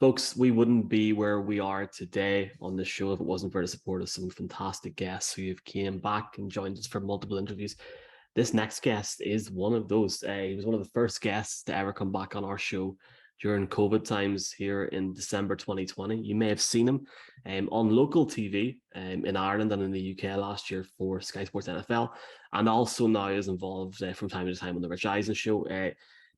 Folks, we wouldn't be where we are today on this show if it wasn't for the support of some fantastic guests who have came back and joined us for multiple interviews. This next guest is one of those. He was one of the first guests to ever come back on our show during COVID times here in December 2020. You may have seen him on local TV in Ireland and in the UK last year for Sky Sports NFL, and also now is involved from time to time on the Rich Eisen show.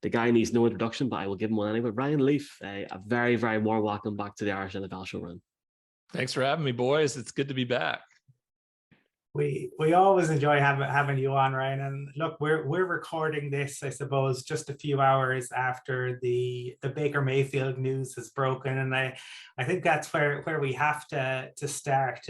The guy needs no introduction, but I will give him one anyway. Ryan Leaf, a very, very warm welcome back to the Irish NFL show, Ryan. Thanks for having me, boys. It's good to be back. We always enjoy having you on, Ryan. And look, we're recording this, I suppose, just a few hours after the Baker Mayfield news has broken, and I think that's where we have to start.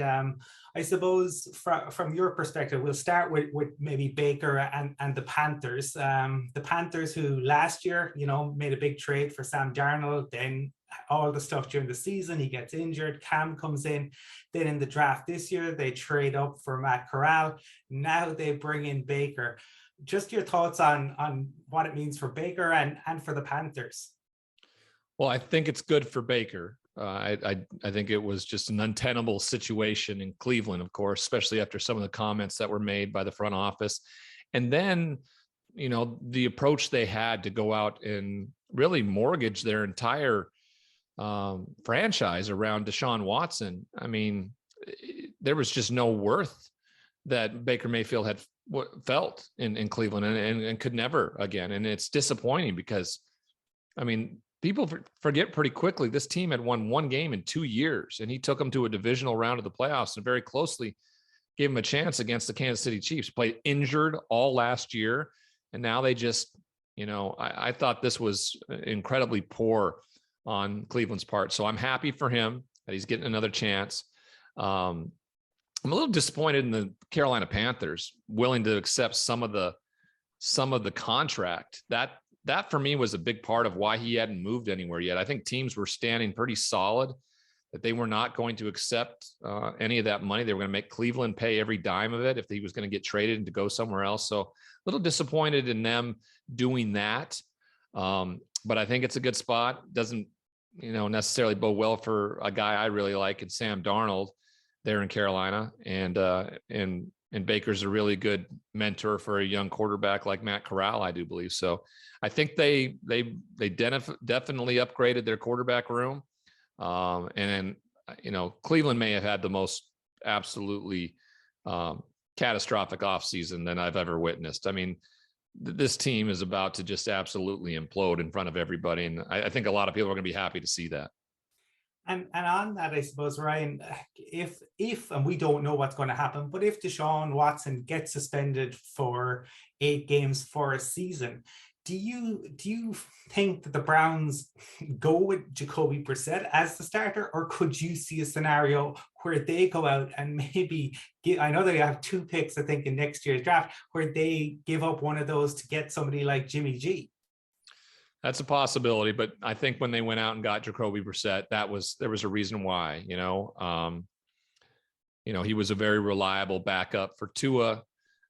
I suppose from your perspective, we'll start with maybe Baker and the Panthers. The Panthers, who last year, made a big trade for Sam Darnold, then all the stuff during the season, he gets injured, Cam comes in. Then in the draft this year, they trade up for Matt Corral. Now they bring in Baker. Just your thoughts on what it means for Baker and for the Panthers. Well, I think it's good for Baker. I think it was just an untenable situation in Cleveland, of course, especially after some of the comments that were made by the front office. And then, the approach they had to go out and really mortgage their entire franchise around Deshaun Watson. I mean, there was just no worth that Baker Mayfield had felt in Cleveland and could never again. And it's disappointing because, I mean, people forget pretty quickly this team had won one game in 2 years, and he took them to a divisional round of the playoffs and very closely gave them a chance against the Kansas City Chiefs. Played injured all last year, and now they just, I thought this was incredibly poor on Cleveland's part. So I'm happy for him that he's getting another chance. I'm a little disappointed in the Carolina Panthers willing to accept some of the contract. That for me was a big part of why he hadn't moved anywhere yet. I think teams were standing pretty solid that they were not going to accept any of that money. They were going to make Cleveland pay every dime of it if he was going to get traded and to go somewhere else. So a little disappointed in them doing that. But I think it's a good spot. Doesn't, necessarily bode well for a guy I really like, and Sam Darnold there in Carolina. And Baker's a really good mentor for a young quarterback like Matt Corral, I do believe. So I think they definitely upgraded their quarterback room. And Cleveland may have had the most absolutely catastrophic offseason than I've ever witnessed. I mean, this team is about to just absolutely implode in front of everybody. And I think a lot of people are going to be happy to see that. And on that, I suppose, Ryan, if and we don't know what's going to happen, but if Deshaun Watson gets suspended for 8 games for a season, do you think that the Browns go with Jacoby Brissett as the starter, or could you see a scenario where they go out and maybe I know they have 2 picks, I think, in next year's draft, where they give up one of those to get somebody like Jimmy G? That's a possibility, but I think when they went out and got Jacoby Brissett, there was a reason why. He was a very reliable backup for Tua,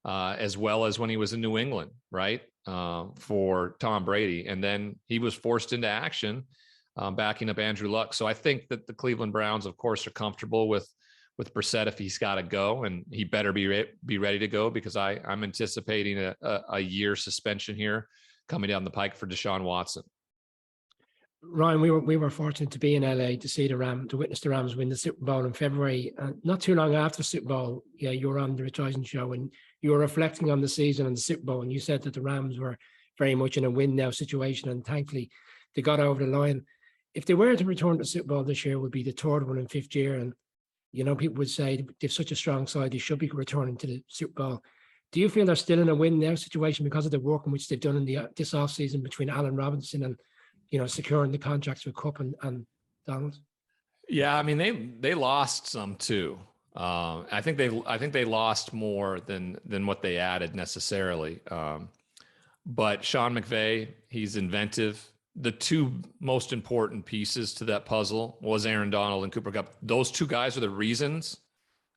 as well as when he was in New England, right? For Tom Brady. And then he was forced into action, backing up Andrew Luck. So I think that the Cleveland Browns, of course, are comfortable with Brissett if he's got to go, and he better be ready to go, because I'm anticipating a year suspension here coming down the pike for Deshaun Watson. Ryan, we were fortunate to be in LA to witness the Rams win the Super Bowl in February. Not too long after the Super Bowl, you were on the Rich Eisen show and you were reflecting on the season and the Super Bowl, and you said that the Rams were very much in a win now situation, and thankfully they got over the line. If they were to return to the Super Bowl this year, it would be the 3rd one in 5th year, and people would say they've such a strong side, they should be returning to the Super Bowl. Do you feel they're still in a win now situation because of the work in which they've done in this offseason between Allen Robinson and securing the contracts with Kupp and Donald? Yeah, I mean they lost some too. I think they lost more than what they added necessarily. But Sean McVay, he's inventive. The 2 most important pieces to that puzzle was Aaron Donald and Cooper Kupp. Those 2 guys are the reasons,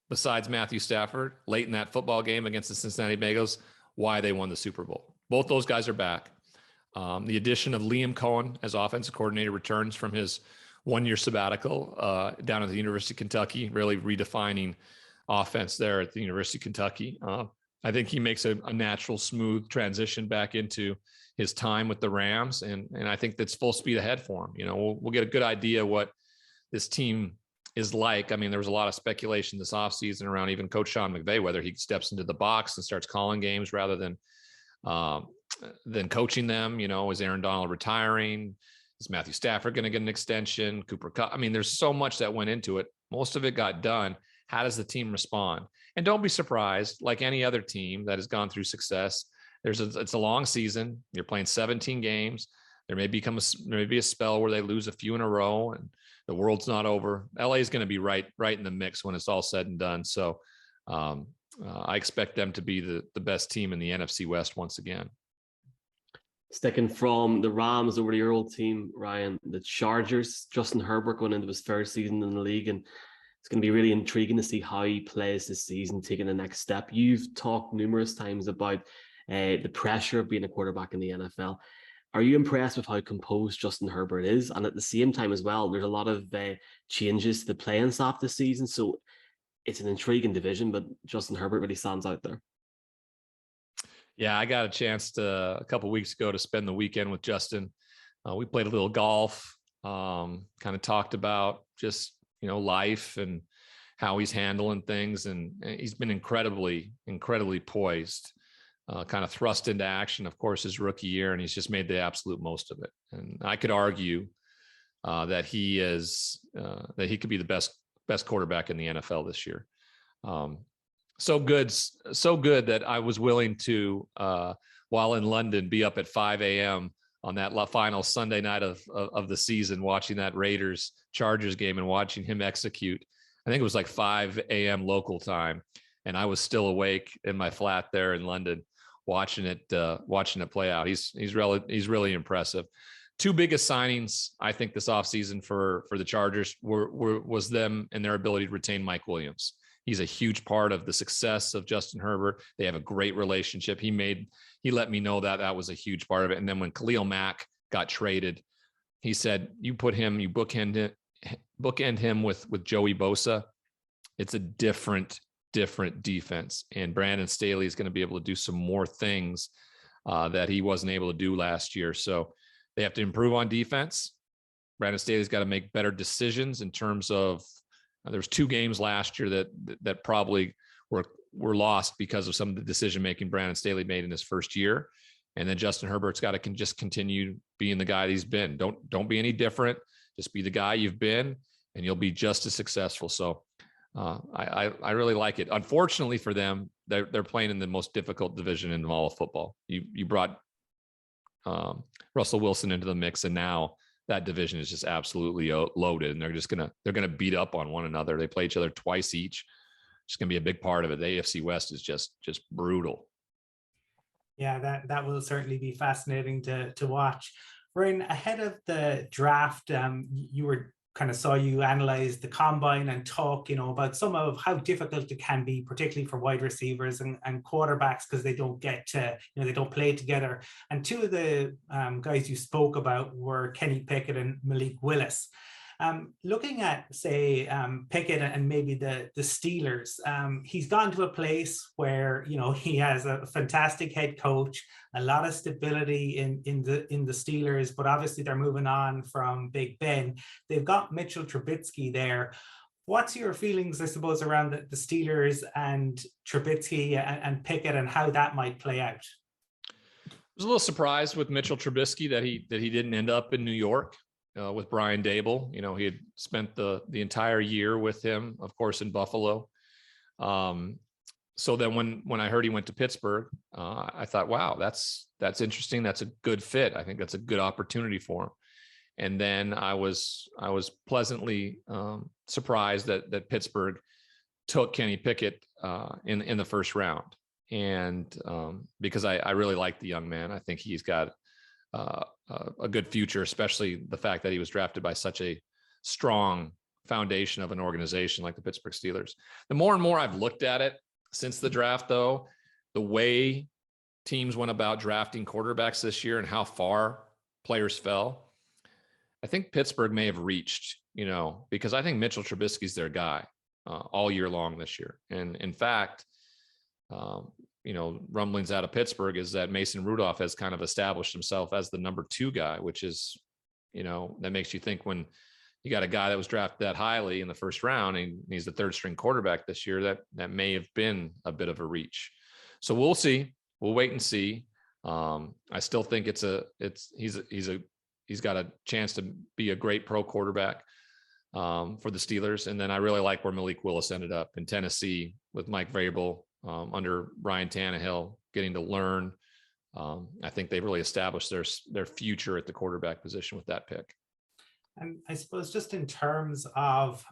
besides Matthew Stafford, late in that football game against the Cincinnati Bengals, why they won the Super Bowl. Both those guys are back. The addition of Liam Cohen as offensive coordinator returns from his 1-year sabbatical down at the University of Kentucky, really redefining offense there at the University of Kentucky. I think he makes a natural, smooth transition back into his time with the Rams, and I think that's full speed ahead for him. You know, we'll get a good idea what this team is like. I mean, there was a lot of speculation this offseason around even Coach Sean McVay, whether he steps into the box and starts calling games rather than coaching them. You know, is Aaron Donald retiring? Is Matthew Stafford going to get an extension? Cooper Kupp? I mean, there's so much that went into it. Most of it got done. How does the team respond? And don't be surprised, like any other team that has gone through success, it's a long season. You're playing 17 games. There may be a spell where they lose a few in a row and the world's not over. LA is going to be right in the mix when it's all said and done. So I expect them to be the best team in the NFC West once again. Sticking from the Rams over to your old team, Ryan, the Chargers. Justin Herbert going into his first season in the league, and it's going to be really intriguing to see how he plays this season, taking the next step. You've talked numerous times about the pressure of being a quarterback in the NFL. Are you impressed with how composed Justin Herbert is? And at the same time as well, there's a lot of changes to the playing staff this season. So it's an intriguing division, but Justin Herbert really stands out there. Yeah, I got a chance a couple of weeks ago to spend the weekend with Justin. We played a little golf, kind of talked about just, you know, life and how he's handling things. And he's been incredibly poised, kind of thrust into action, of course, his rookie year, and he's just made the absolute most of it. And I could argue that he could be the best quarterback in the NFL this year. So good that I was willing to, while in London, be up at 5 a.m. on that final Sunday night of the season, watching that Raiders-Chargers game and watching him execute. I think it was like 5 a.m. local time, and I was still awake in my flat there in London, watching it play out. He's really impressive. Two biggest signings, I think, this offseason for the Chargers was them and their ability to retain Mike Williams. He's a huge part of the success of Justin Herbert. They have a great relationship. He let me know that was a huge part of it. And then when Khalil Mack got traded, he said, you bookend him with Joey Bosa. It's a different defense. And Brandon Staley is going to be able to do some more things that he wasn't able to do last year. So they have to improve on defense. Brandon Staley's got to make better decisions in terms of, there was 2 games last year that probably were lost because of some of the decision-making Brandon Staley made in his first year. And then Justin Herbert's got to just continue being the guy that he's been. Don't be any different. Just be the guy you've been, and you'll be just as successful. So I really like it. Unfortunately for them, they're playing in the most difficult division in all of football. You brought Russell Wilson into the mix, and now that division is just absolutely loaded, and they're gonna beat up on one another. They play each other twice each. It's gonna be a big part of it. The AFC West is just brutal. Yeah, that will certainly be fascinating to watch. Ryan, ahead of the draft, saw you analyze the combine and talk, about some of how difficult it can be, particularly for wide receivers and quarterbacks, because they don't get to, they don't play together. And 2 of the guys you spoke about were Kenny Pickett and Malik Willis. Looking at, say, Pickett and maybe the Steelers, he's gone to a place where, he has a fantastic head coach, a lot of stability in the Steelers, but obviously they're moving on from Big Ben. They've got Mitchell Trubisky there. What's your feelings, I suppose, around the Steelers and Trubisky and Pickett and how that might play out? I was a little surprised with Mitchell Trubisky that he didn't end up in New York. With Brian Dable. He had spent the entire year with him, of course, in Buffalo. So then when I heard he went to Pittsburgh, I thought, wow, that's interesting. That's a good fit. I think that's a good opportunity for him. And then I was pleasantly surprised that Pittsburgh took Kenny Pickett in the first round. And because I really like the young man. I think he's got a good future, especially the fact that he was drafted by such a strong foundation of an organization like the Pittsburgh Steelers. The more and more I've looked at it since the draft, though, the way teams went about drafting quarterbacks this year and how far players fell, I think Pittsburgh may have reached, because I think Mitchell Trubisky's their guy all year long this year. And in fact, rumblings out of Pittsburgh is that Mason Rudolph has kind of established himself as the number 2 guy, which is, that makes you think when you got a guy that was drafted that highly in the first round and he's the 3rd string quarterback this year, that may have been a bit of a reach. So we'll see. We'll wait and see. I still think he's got a chance to be a great pro quarterback for the Steelers. And then I really like where Malik Willis ended up in Tennessee with Mike Vrabel under Ryan Tannehill, getting to learn. I think they've really established their future at the quarterback position with that pick. And I suppose just in terms of,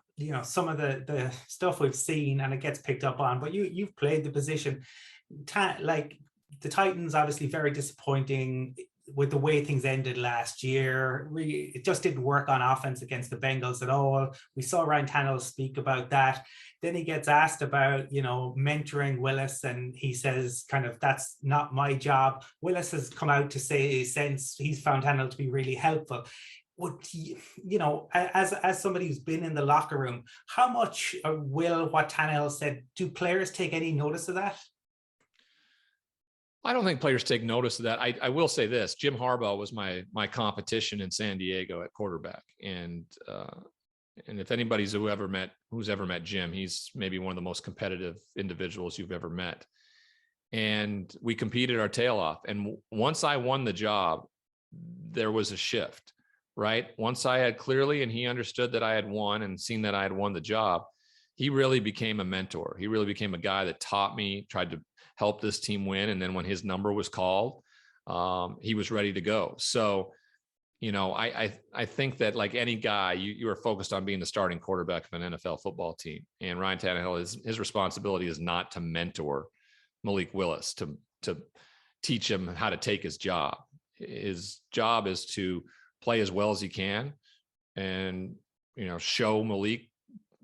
some of the stuff we've seen and it gets picked up on, but you've played the position. Like the Titans, obviously very disappointing with the way things ended last year. It just didn't work on offense against the Bengals at all. We saw Ryan Tannehill speak about that. Then he gets asked about, mentoring Willis, and he says kind of, that's not my job. Willis has come out to say since he's found Tannehill to be really helpful. Would as somebody who's been in the locker room, how much will what Tannehill said, do players take any notice of that? I don't think players take notice of that. I will say this: Jim Harbaugh was my competition in San Diego at quarterback, and if anybody's who's ever met Jim, he's maybe one of the most competitive individuals you've ever met. And we competed our tail off. And once I won the job, there was a shift, right? Once I had clearly, and he understood that I had won and seen that I had won the job, he really became a mentor. He really became a guy that taught me, tried to help this team win. And then when his number was called, he was ready to go. So, I think that like any guy, you are focused on being the starting quarterback of an NFL football team. And Ryan Tannehill, his responsibility is not to mentor Malik Willis, to teach him how to take his job. His job is to play as well as he can and, show Malik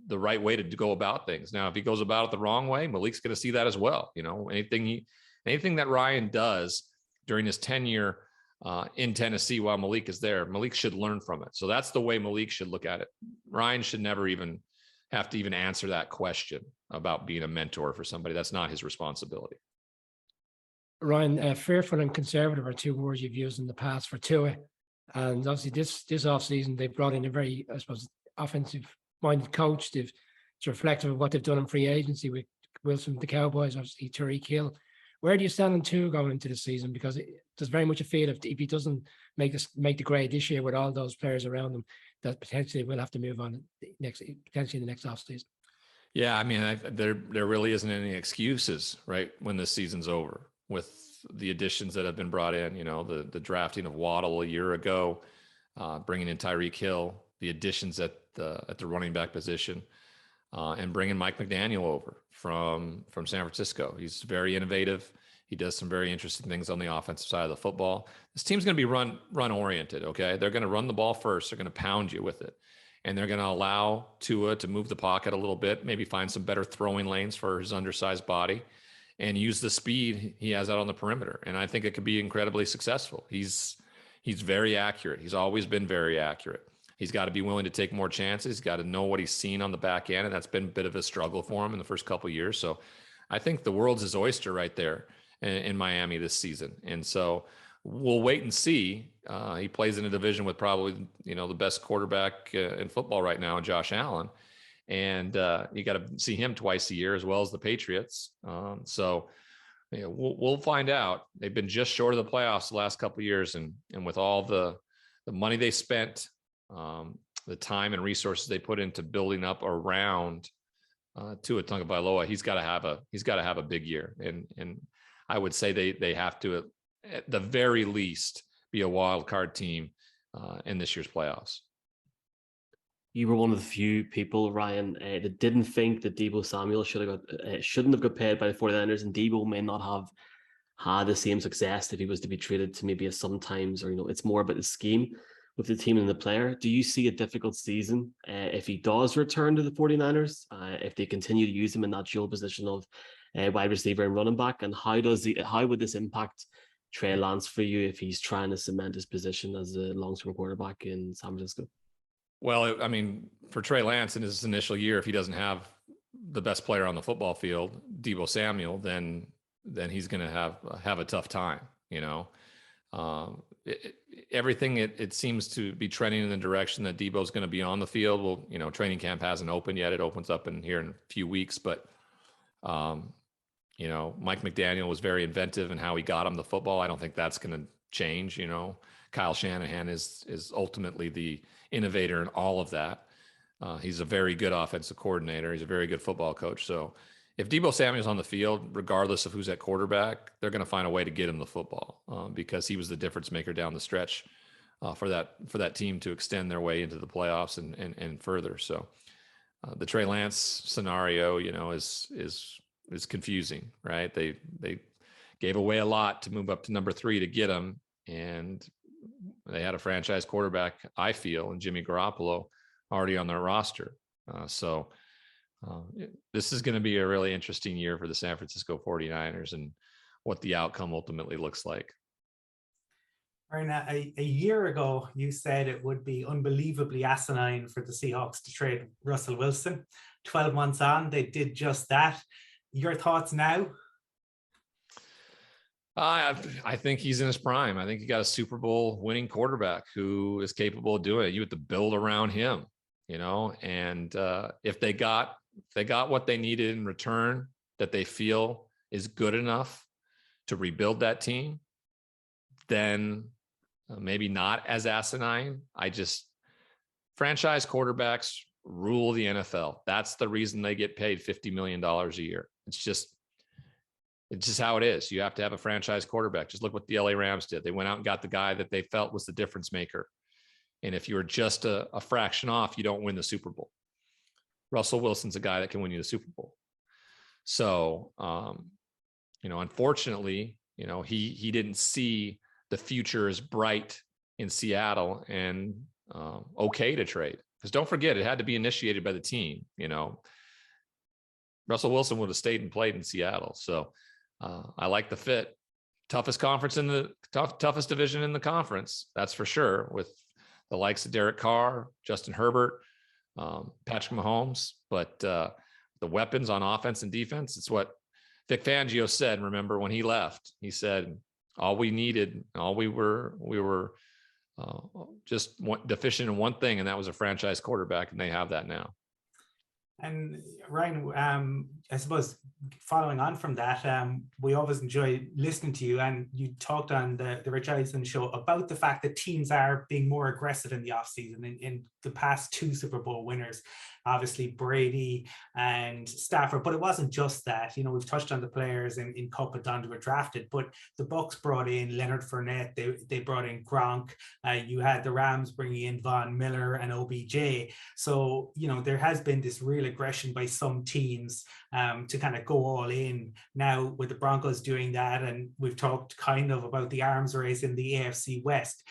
the right way to go about things. Now, if he goes about it the wrong way, Malik's going to see that as well. Anything that Ryan does during his tenure in Tennessee while Malik is there, Malik should learn from it. So that's the way Malik should look at it. Ryan should never even have to even answer that question about being a mentor for somebody. That's not his responsibility. Ryan, fearful and conservative are 2 words you've used in the past for Tua. And obviously this offseason, they brought in a very, I suppose, offensive-minded coach. It's reflective of what they've done in free agency with Wilson, the Cowboys, obviously Tyreek Hill. Where do you stand on Tua going into the season? Because there's very much a feel if he doesn't make the grade this year with all those players around him, that potentially we'll have to move on potentially the next offseason. Yeah, I mean, there really isn't any excuses, right, when this season's over with the additions that have been brought in. The drafting of Waddle a year ago, bringing in Tyreek Hill, the additions at the running back position, and bringing Mike McDaniel over from San Francisco. He's very innovative. He does some very interesting things on the offensive side of the football. This team's going to be run oriented. Okay. They're going to run the ball first. They're going to pound you with it. And they're going to allow Tua to move the pocket a little bit, maybe find some better throwing lanes for his undersized body and use the speed he has out on the perimeter. And I think it could be incredibly successful. He's very accurate. He's always been very accurate. He's got to be willing to take more chances. He's got to know what he's seen on the back end. And that's been a bit of a struggle for him in the first couple of years. So I think the world's his oyster right there in Miami this season. And so we'll wait and see. He plays in a division with probably, the best quarterback in football right now, Josh Allen. And you got to see him twice a year as well as the Patriots. So we'll find out. They've been just short of the playoffs the last couple of years. And with all the money they spent, the time and resources they put into building up around Tua Tagovailoa, he's got to have a big year. And I would say they have to, at the very least, be a wild card team in this year's playoffs. You were one of the few people, Ryan, that didn't think that Deebo Samuel shouldn't have got paid by the 49ers, and Deebo may not have had the same success if he was to be traded to maybe a sometimes, or it's more about the scheme with the team and the player. Do you see a difficult season if he does return to the 49ers, if they continue to use him in that dual position of wide receiver and running back? And how would this impact Trey Lance for you if he's trying to cement his position as a long-term quarterback in San Francisco? Well, I mean, for Trey Lance in his initial year, if he doesn't have the best player on the football field, Deebo Samuel, then he's going to have a tough time. You know, everything it seems to be trending in the direction that Deebo's going to be on the field. Well, you know, training camp hasn't opened yet; it opens up in a few weeks. But you know, Mike McDaniel was very inventive in how he got him the football. I don't think that's going to change. You know, Kyle Shanahan is ultimately the innovator in all of that. He's a very good offensive coordinator. He's a very good football coach. So if Deebo Samuel's on the field, regardless of who's at quarterback, they're going to find a way to get him the football because he was the difference maker down the stretch for that team to extend their way into the playoffs and further. So the Trey Lance scenario, you know, is confusing, right? They gave away a lot to move up to number 3 to get him, and they had a franchise quarterback, I feel, and Jimmy Garoppolo already on their roster. This is going to be a really interesting year for the San Francisco 49ers and what the outcome ultimately looks like. Right now, a year ago, you said it would be unbelievably asinine for the Seahawks to trade Russell Wilson. 12 months on, they did just that. Your thoughts now? I think he's in his prime. I think you got a Super Bowl winning quarterback who is capable of doing it. You have to build around him, you know, and if they got what they needed in return that they feel is good enough to rebuild that team, then maybe not as asinine. Franchise quarterbacks rule the NFL. That's the reason they get paid $50 million a year. It's just how it is. You have to have a franchise quarterback. Just look what the LA Rams did. They went out and got the guy that they felt was the difference maker. And if you're just a fraction off, you don't win the Super Bowl. Russell Wilson's a guy that can win you the Super Bowl. So, you know, unfortunately, you know, he didn't see the future as bright in Seattle and okay to trade. Because don't forget, it had to be initiated by the team. You know, Russell Wilson would have stayed and played in Seattle. So I like the fit. Toughest division in the conference, that's for sure, with the likes of Derek Carr, Justin Herbert, Patrick Mahomes. But the weapons on offense and defense, it's what Vic Fangio said. Remember when he left, he said, all we needed, we were just deficient in one thing, and that was a franchise quarterback, and they have that now. And Ryan, I suppose following on from that, we always enjoy listening to you, and you talked on the Rich Eisen show about the fact that teams are being more aggressive in the offseason. In the past 2 Super Bowl winners, obviously Brady and Stafford, but it wasn't just that. You know, we've touched on the players in Cup and Don who were drafted, but the Bucs brought in Leonard Fournette, they brought in Gronk, you had the Rams bringing in Von Miller and OBJ. So, you know, there has been this real aggression by some teams to kind of go all in. Now with the Broncos doing that, and we've talked kind of about the arms race in the AFC West,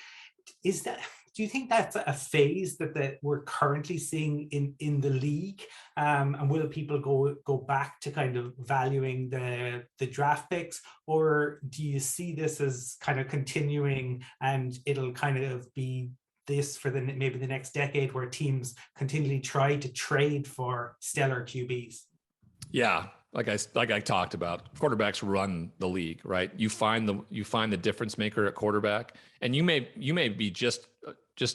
do you think that's a phase that we're currently seeing in the league? And will people go back to kind of valuing the draft picks, or do you see this as kind of continuing and it'll kind of be this for maybe the next decade, where teams continually try to trade for stellar QBs? Yeah, like I talked about, quarterbacks run the league, right? You find the difference maker at quarterback, and you may be just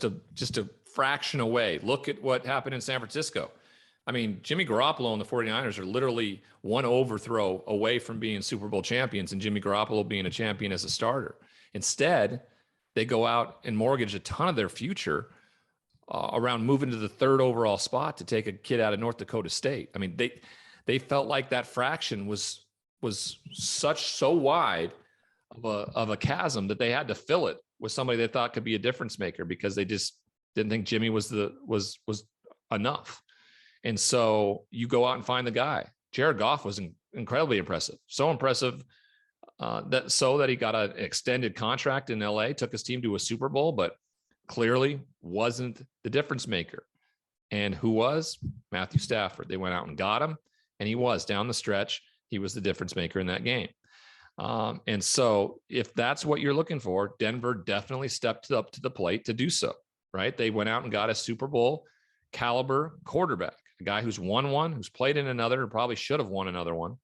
a fraction away. Look at what happened in San Francisco. I mean, Jimmy Garoppolo and the 49ers are literally one overthrow away from being Super Bowl champions and Jimmy Garoppolo being a champion as a starter. Instead, they go out and mortgage a ton of their future around moving to the 3rd overall spot to take a kid out of North Dakota State. I mean, they felt like that fraction was so wide of a chasm that they had to fill it with somebody they thought could be a difference maker, because they just didn't think Jimmy was enough. And so you go out and find the guy. Jared Goff was incredibly impressive. So impressive that he got an extended contract in LA, took his team to a Super Bowl, but clearly wasn't the difference maker. And who was? Matthew Stafford. They went out and got him, and he was down the stretch. He was the difference maker in that game. And so if that's what you're looking for, Denver definitely stepped up to the plate to do so, right? They went out and got a Super Bowl caliber quarterback, a guy who's won one, who's played in another, and probably should have won another one,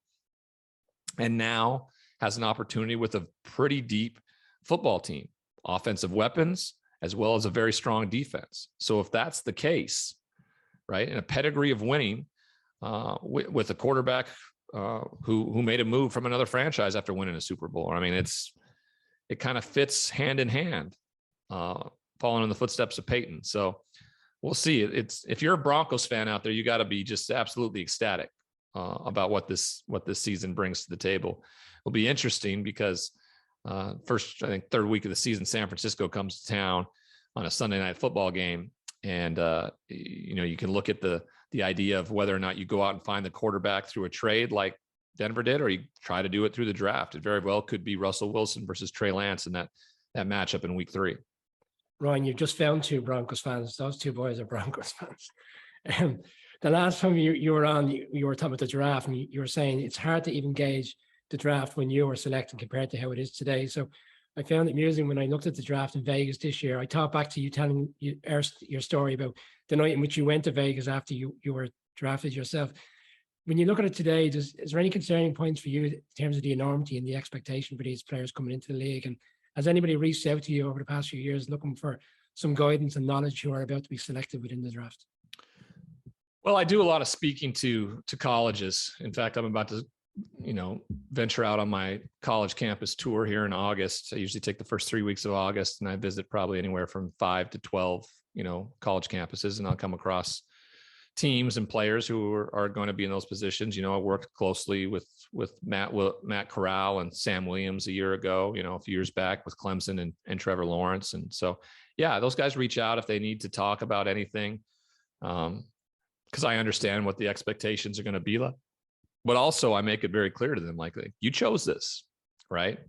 and now has an opportunity with a pretty deep football team, offensive weapons, as well as a very strong defense. So if that's the case, right, and a pedigree of winning with a quarterback who made a move from another franchise after winning a Super Bowl, I mean, it kind of fits hand in hand, following in the footsteps of Peyton. So we'll see. If you're a Broncos fan out there, you got to be just absolutely ecstatic about what this season brings to the table. It'll be interesting because first, I think, third week of the season, San Francisco comes to town on a Sunday night football game. And, you can look at the idea of whether or not you go out and find the quarterback through a trade like Denver did, or you try to do it through the draft. It very well could be Russell Wilson versus Trey Lance in that matchup in week 3. Ryan, you've just found 2 Broncos fans. Those 2 boys are Broncos fans. The last time you were on, you were talking about the draft, and you were saying it's hard to even gauge the draft when you were selecting compared to how it is today. So I found it amusing when I looked at the draft in Vegas this year. I thought back to you telling your story about the night in which you went to Vegas after you were drafted yourself. When you look at it today, is there any concerning points for you in terms of the enormity and the expectation for these players coming into the league? And has anybody reached out to you over the past few years looking for some guidance and knowledge who are about to be selected within the draft? Well, I do a lot of speaking to colleges. In fact, I'm about to venture out on my college campus tour here in August. I usually take the first 3 weeks of August, and I visit probably anywhere from 5 to 12, college campuses, and I'll come across teams and players who are going to be in those positions. I worked closely with Matt Corral and Sam Williams a year ago, a few years back with Clemson and Trevor Lawrence. And so, yeah, those guys reach out if they need to talk about anything, because I understand what the expectations are going to be like. But also I make it very clear to them, like, you chose this, right?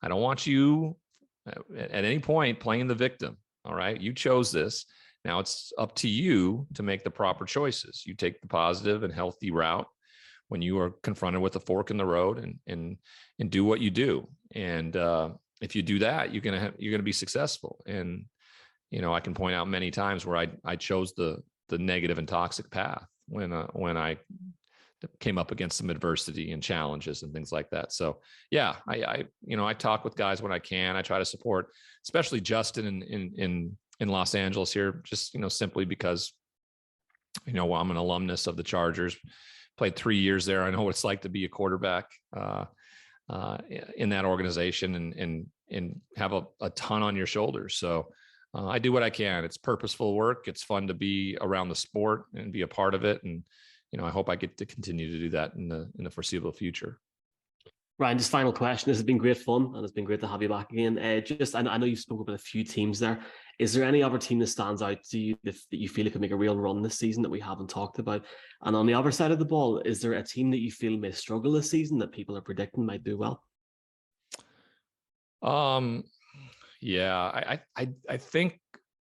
I don't want you at any point playing the victim. All right. You chose this. Now it's up to you to make the proper choices. You take the positive and healthy route when you are confronted with a fork in the road, and do what you do. And if you do that, you're going to be successful. And, I can point out many times where I chose the negative and toxic path when I came up against some adversity and challenges and things like that. So yeah, I talk with guys when I can. I try to support, especially Justin in Los Angeles here, just, simply because, I'm an alumnus of the Chargers, played 3 years there. I know what it's like to be a quarterback in that organization and have a ton on your shoulders. So I do what I can. It's purposeful work. It's fun to be around the sport and be a part of it. And, I hope I get to continue to do that in the foreseeable future. Ryan, just final question. This has been great fun, and it's been great to have you back again. I know you spoke about a few teams there. Is there any other team that stands out to you that you feel it could make a real run this season that we haven't talked about? And on the other side of the ball, is there a team that you feel may struggle this season that people are predicting might do well? Yeah, I think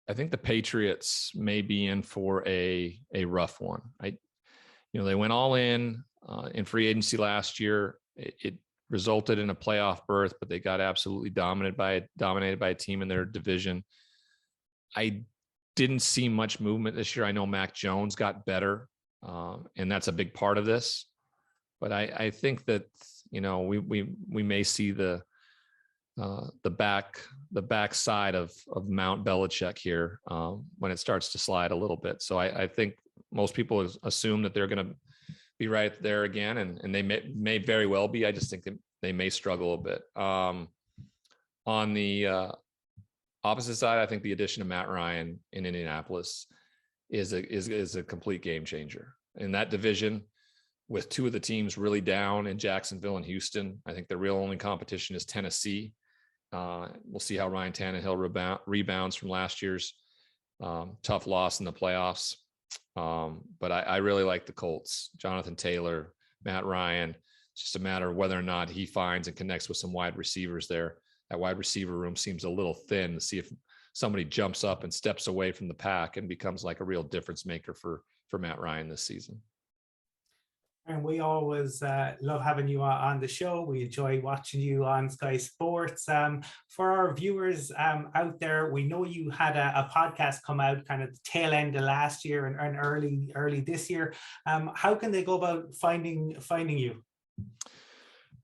the Patriots may be in for a rough one. They went all in free agency last year. It resulted in a playoff berth, but they got absolutely dominated by a team in their division. I didn't see much movement this year. I know Mac Jones got better, and that's a big part of this. But I think that we may see the back side of Mount Belichick here when it starts to slide a little bit. So I think most people assume that they're going to be right there again, and they may very well be. I just think that they may struggle a bit. On the opposite side, I think the addition of Matt Ryan in Indianapolis is a complete game changer in that division. With 2 of the teams really down in Jacksonville and Houston, I think the real only competition is Tennessee. We'll see how Ryan Tannehill rebounds from last year's tough loss in the playoffs. But I really like the Colts. Jonathan Taylor, Matt Ryan. It's just a matter of whether or not he finds and connects with some wide receivers there. That wide receiver room seems a little thin, to see if somebody jumps up and steps away from the pack and becomes like a real difference maker for Matt Ryan this season. And we always love having you on the show. We enjoy watching you on Sky Sports. For our viewers out there, we know you had a podcast come out kind of the tail end of last year and early this year. How can they go about finding you?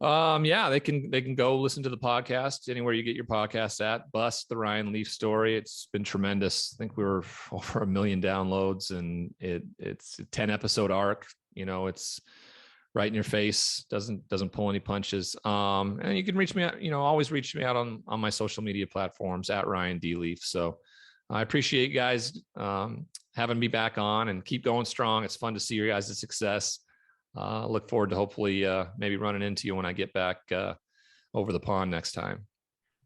Yeah, they can go listen to the podcast anywhere you get your podcast at. Bust the Ryan Leaf Story. It's been tremendous. I think we were over 1 million downloads, and it's a 10-episode arc. You know, it's right in your face, doesn't pull any punches. And you can reach me out, always reach me out on my social media platforms at Ryan D Leaf. So I appreciate you guys having me back on, and keep going strong. It's fun to see your guys' success. Look forward to hopefully maybe running into you when I get back over the pond next time.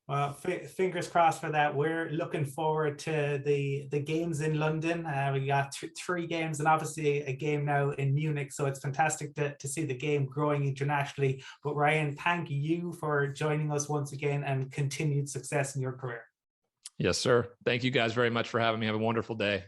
Well, fingers crossed for that. We're looking forward to the games in London. We got 3 games, and obviously a game now in Munich. So it's fantastic to see the game growing internationally. But Ryan, thank you for joining us once again, and continued success in your career. Yes, sir. Thank you guys very much for having me. Have a wonderful day.